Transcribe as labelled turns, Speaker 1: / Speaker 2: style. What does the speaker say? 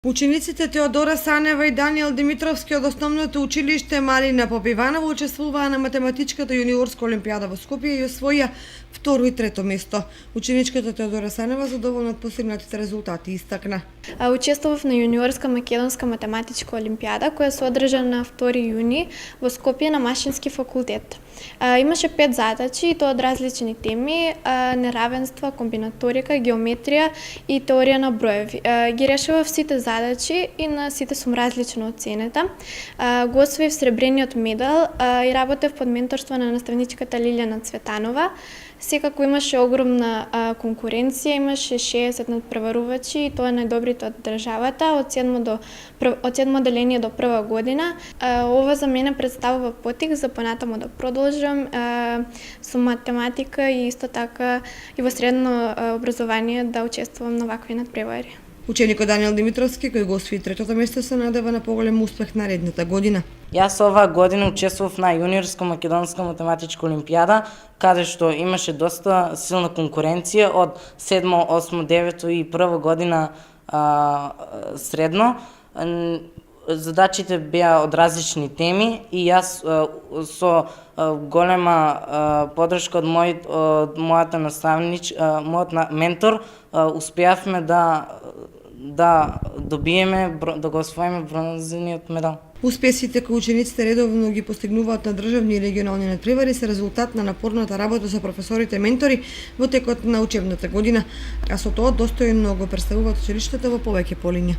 Speaker 1: Учениците Теодора Санева и Даниел Димитровски од Основното училиште Марина Попиванова учествуваа на математичката јуниорска олимпијада во Скопје и освоија второ и трето место. Ученичката Теодора Санева задоволна од постигнатите резултати истакна.
Speaker 2: Учествував на јуниорска македонска математичка олимпијада која се одржа на 2 јуни во Скопје на Машински факултет. Имаше 5 задачи и тоа од различни теми: неравенства, комбинаторика, геометрија и теорија на броеви. Ги решавав сите задачи и на сите сум различно оценета. Го освоив сребрениот медал и работев под менторство на наставничката Лилјана Цветанова. Секако имаше огромна конкуренција, имаше 60 надпреварувачи и тоа е најдобрите од државата од 7 деление до прва година. Ова за мене представува поттик за понатаму да продолжам со математика и исто така и во средно образование да учествувам на вакви надпревари.
Speaker 1: Ученикот Даниел Димитровски, кој го освои третото место, се надева на поголем успех наредната година.
Speaker 3: Јас оваа година учествував на јуниорска македонска математичка олимпијада, каде што имаше доста силна конкуренција од 7, 8, 9 и прва година средно. Задачите беа од различни теми и јас со голема подршка од мојата мојот ментор успеавме да добиеме, да го освоиме бронзениот медал.
Speaker 1: Успесите кои учениците редовно ги постигнуваат на државни и регионални надпревари се резултат на напорната работа со професорите ментори во текот на учебната година, а со тоа достојно го представуваат училиштето во повеќе полиња.